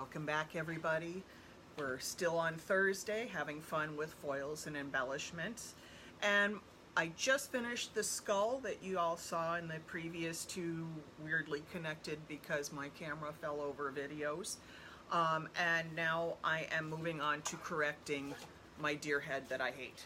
Welcome back, everybody. We're still on Thursday having fun with foils and embellishments, and I just finished the skull that you all saw in the previous two weirdly connected because my camera fell over videos, and now I am moving on to correcting my deer head that I hate.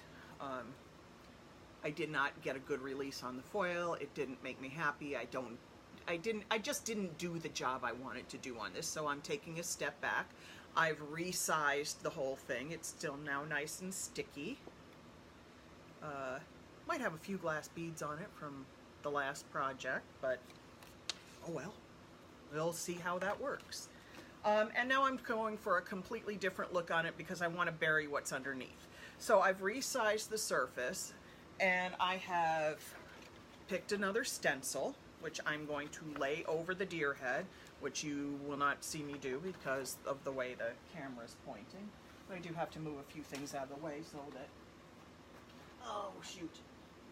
I did not get a good release on the foil. It didn't make me happy. I just didn't do the job I wanted to do on this, so I'm taking a step back. I've resized the whole thing. It's still now nice and sticky. Might have a few glass beads on it from the last project, but oh well. We'll see how that works. And now I'm going for a completely different look on it because I want to bury what's underneath. So I've resized the surface, and I have picked another stencil, which I'm going to lay over the deer head, which you will not see me do because of the way the camera is pointing. But I do have to move a few things out of the way so that, oh shoot,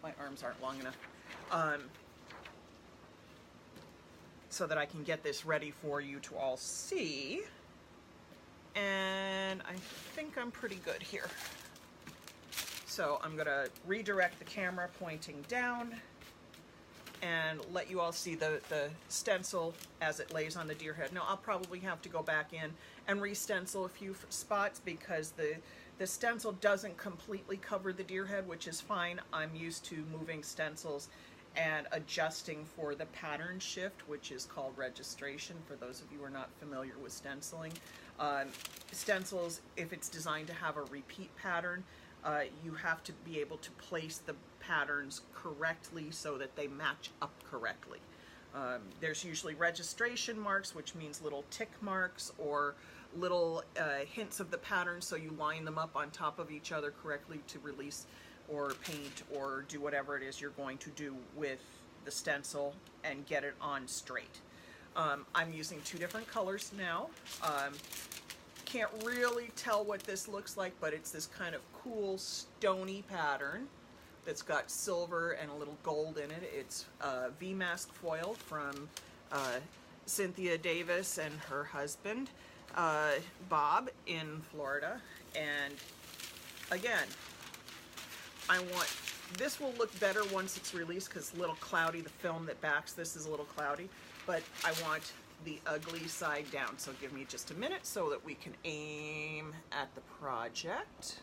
my arms aren't long enough, so that I can get this ready for you to all see. And I think I'm pretty good here. So I'm going to redirect the camera pointing down and let you all see the stencil as it lays on the deer head. Now I'll probably have to go back in and re-stencil a few spots because the stencil doesn't completely cover the deer head, which is fine. I'm used to moving stencils and adjusting for the pattern shift, which is called registration, for those of you who are not familiar with stenciling. Stencils, if it's designed to have a repeat pattern, you have to be able to place the patterns correctly so that they match up correctly. There's usually registration marks, which means little tick marks or little hints of the pattern, so you line them up on top of each other correctly to release or paint or do whatever it is you're going to do with the stencil and get it on straight. I'm using two different colors now. Can't really tell what this looks like, but it's this kind of cool stony pattern that's got silver and a little gold in it. It's V-mask foil from Cynthia Davis and her husband Bob in Florida. And again, this will look better once it's released because it's a little cloudy. The film that backs this is a little cloudy, but I want the ugly side down. So give me just a minute so that we can aim at the project.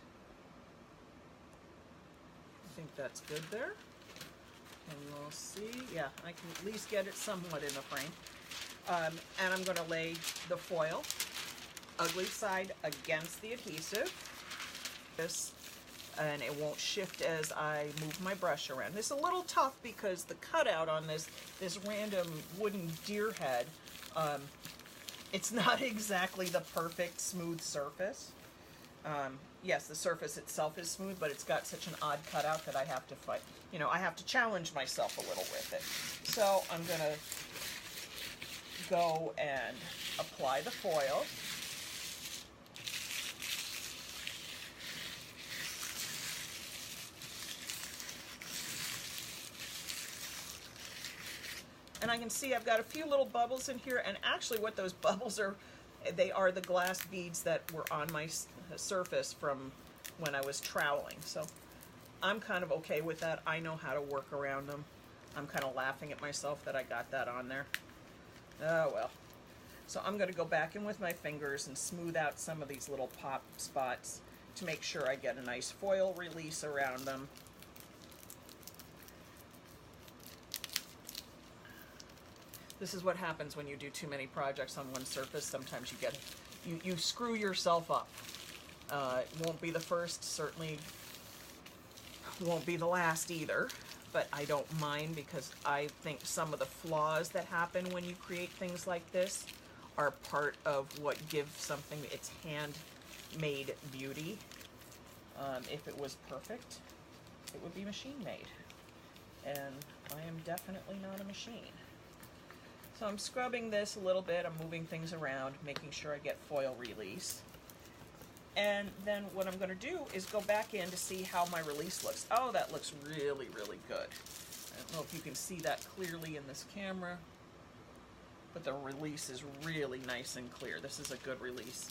I think that's good there. And we'll see. Yeah, I can at least get it somewhat in the frame. And I'm going to lay the foil, ugly side, against the adhesive. And it won't shift as I move my brush around. It's a little tough because the cutout on this random wooden deer head, it's not exactly the perfect smooth surface. Yes, the surface itself is smooth, but it's got such an odd cutout that I have to fight. You know, I have to challenge myself a little with it. So I'm gonna go and apply the foil. And I can see I've got a few little bubbles in here, and actually what those bubbles are, they are the glass beads that were on my surface from when I was troweling. So I'm kind of okay with that. I know how to work around them. I'm kind of laughing at myself that I got that on there. Oh well. So I'm going to go back in with my fingers and smooth out some of these little pop spots to make sure I get a nice foil release around them. This is what happens when you do too many projects on one surface. Sometimes you screw yourself up. It won't be the first, certainly won't be the last either, but I don't mind because I think some of the flaws that happen when you create things like this are part of what gives something its handmade beauty. If it was perfect, it would be machine made. And I am definitely not a machine. So I'm scrubbing this a little bit, I'm moving things around, making sure I get foil release. And then what I'm going to do is go back in to see how my release looks. Oh, that looks really, really good. I don't know if you can see that clearly in this camera. but the release is really nice and clear. This is a good release.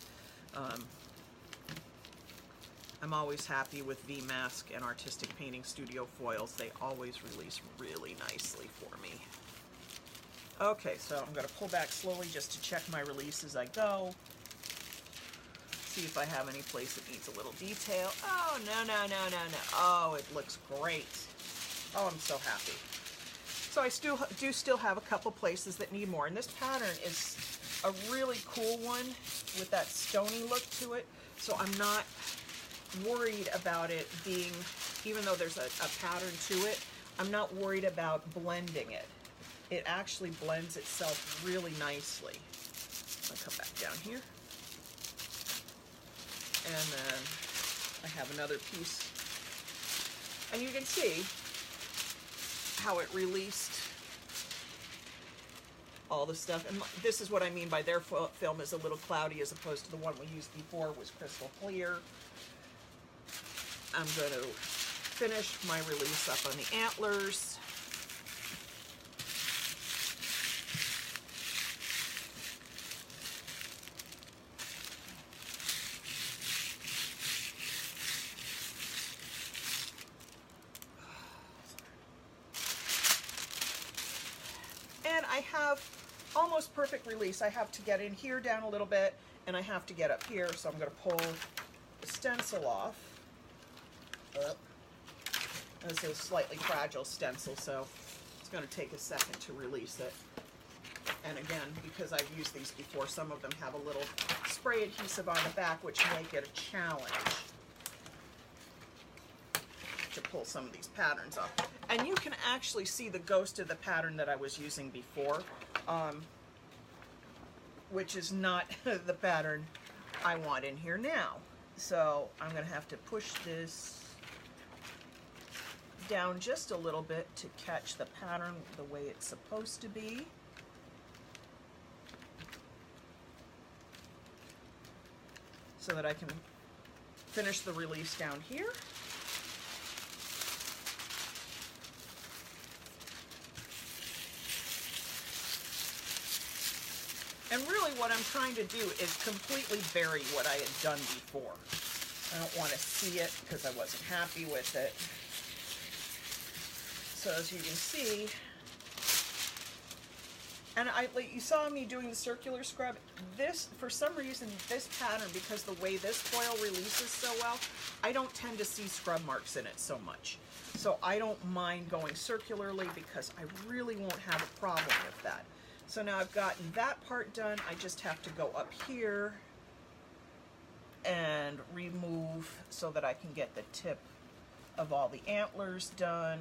I'm always happy with V-Mask and Artistic Painting Studio foils. They always release really nicely for me. Okay, so I'm going to pull back slowly just to check my release as I go. See if I have any place that needs a little detail. Oh, no. Oh, it looks great. Oh, I'm so happy. So I do still have a couple places that need more. And this pattern is a really cool one with that stony look to it. So I'm not worried about it being, even though there's a pattern to it, I'm not worried about blending it. It actually blends itself really nicely. I'll come back down here. And then I have another piece. And you can see how it released all the stuff. And this is what I mean by their film is a little cloudy as opposed to the one we used before was crystal clear. I'm going to finish my release up on the antlers. And I have almost perfect release. I have to get in here down a little bit, and I have to get up here, so I'm going to pull the stencil off. This is a slightly fragile stencil, so it's going to take a second to release it. And again, because I've used these before, some of them have a little spray adhesive on the back, which make it a challenge to pull some of these patterns off. And you can actually see the ghost of the pattern that I was using before, which is not the pattern I want in here now. So I'm going to have to push this down just a little bit to catch the pattern the way it's supposed to be. So that I can finish the release down here. And really what I'm trying to do is completely bury what I had done before. I don't want to see it because I wasn't happy with it. So as you can see, and you saw me doing the circular scrub. This, for some reason, this pattern, because the way this foil releases so well, I don't tend to see scrub marks in it so much. So I don't mind going circularly because I really won't have a problem with that. So now I've gotten that part done. I just have to go up here and remove so that I can get the tip of all the antlers done.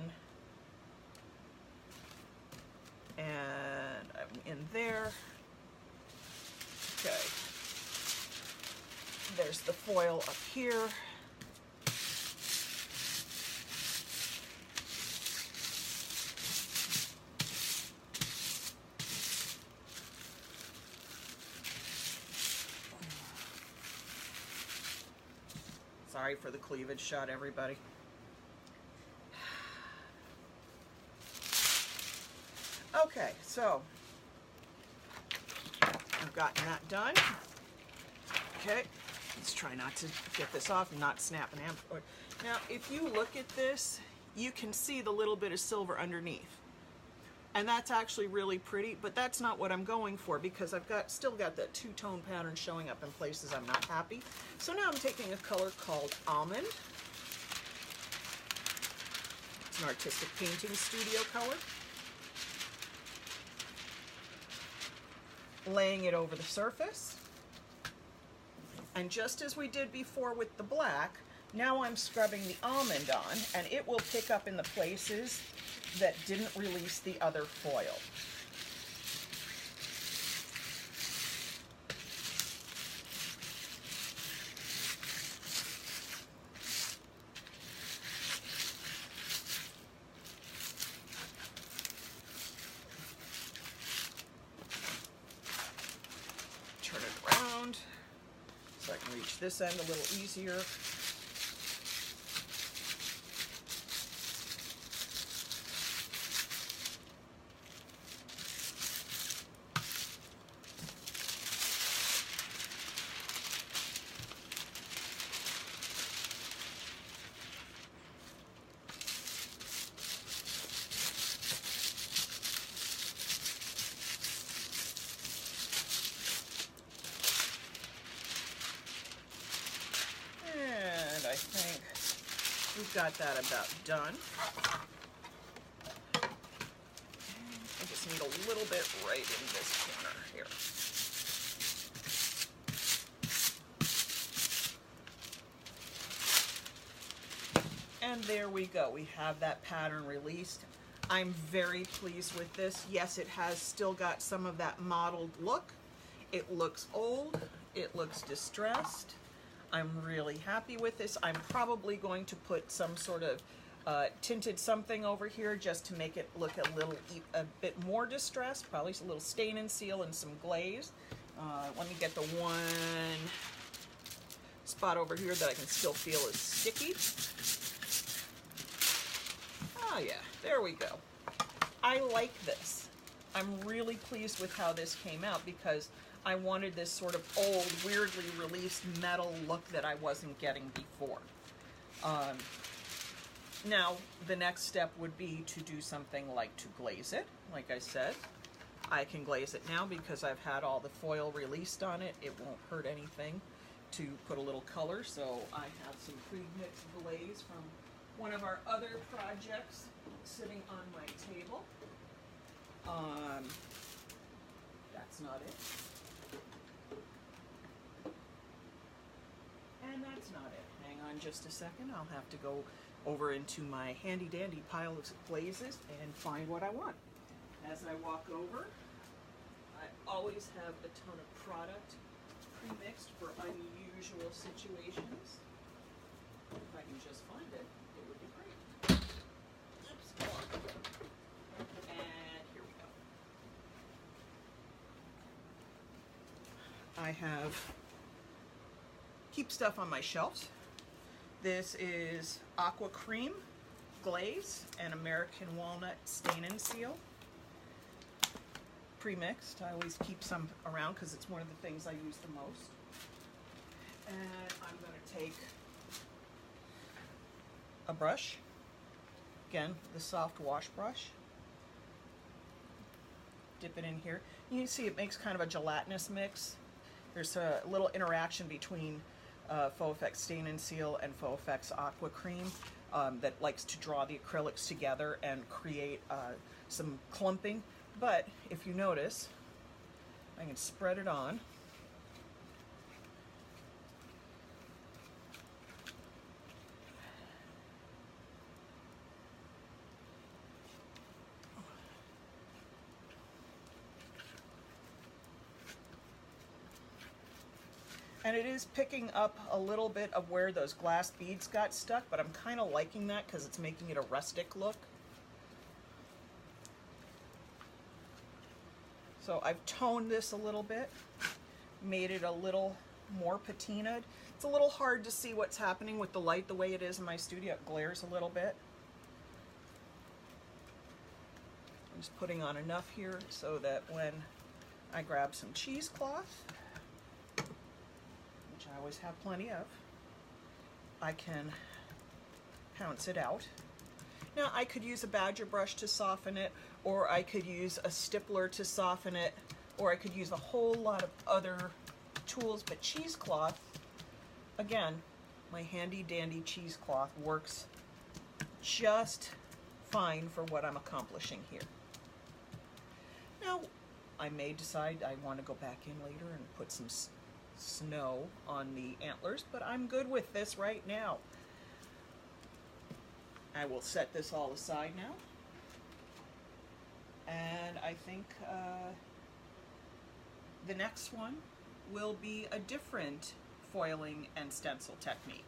And I'm in there. Okay. There's the foil up here. Sorry for the cleavage shot, everybody. Okay, so I've gotten that done. Okay, let's try not to get this off and not snap an amp. Now, if you look at this, you can see the little bit of silver underneath. And that's actually really pretty, but that's not what I'm going for because I've still got that two-tone pattern showing up in places I'm not happy. So now I'm taking a color called Almond. It's an Artistic Painting Studio color. Laying it over the surface. And just as we did before with the black, now I'm scrubbing the almond on, and it will pick up in the places that didn't release the other foil. Turn it around so I can reach this end a little easier. we've got that about done. I just need a little bit right in this corner here. And there we go. We have that pattern released. I'm very pleased with this. Yes, it has still got some of that mottled look. It looks old. It looks distressed. I'm really happy with this. I'm probably going to put some sort of tinted something over here just to make it look a bit more distressed. Probably a little stain and seal and some glaze. Let me get the one spot over here that I can still feel is sticky. Oh yeah, there we go. I like this. I'm really pleased with how this came out because I wanted this sort of old, weirdly released metal look that I wasn't getting before. Now, the next step would be to do something like to glaze it. Like I said, I can glaze it now because I've had all the foil released on it. It won't hurt anything to put a little color, so I have some pre-mixed glaze from one of our other projects sitting on my table. That's not it. And that's not it. Hang on just a second. I'll have to go over into my handy dandy pile of glazes and find what I want. As I walk over, I always have a ton of product pre-mixed for unusual situations. If I can just find it, it would be great. Oops, come on. And here we go. I have keep stuff on my shelves. This is aqua cream glaze and American walnut stain and seal. Pre-mixed. I always keep some around because it's one of the things I use the most. And I'm going to take a brush, again the soft wash brush, dip it in here. You can see it makes kind of a gelatinous mix. There's a little interaction between Faux Effects Stain and Seal and Faux Effects Aqua Cream that likes to draw the acrylics together and create some clumping. But if you notice, I can spread it on. And it is picking up a little bit of where those glass beads got stuck, but I'm kind of liking that because it's making it a rustic look. So I've toned this a little bit, made it a little more patinaed. It's a little hard to see what's happening with the light the way it is in my studio. It glares a little bit. I'm just putting on enough here so that when I grab some cheesecloth, which I always have plenty of, I can pounce it out. Now I could use a badger brush to soften it, or I could use a stippler to soften it, or I could use a whole lot of other tools, but cheesecloth, again, my handy dandy cheesecloth works just fine for what I'm accomplishing here. Now, I may decide I want to go back in later and put some snow on the antlers, but I'm good with this right now. I will set this all aside now, and I think the next one will be a different foiling and stencil technique.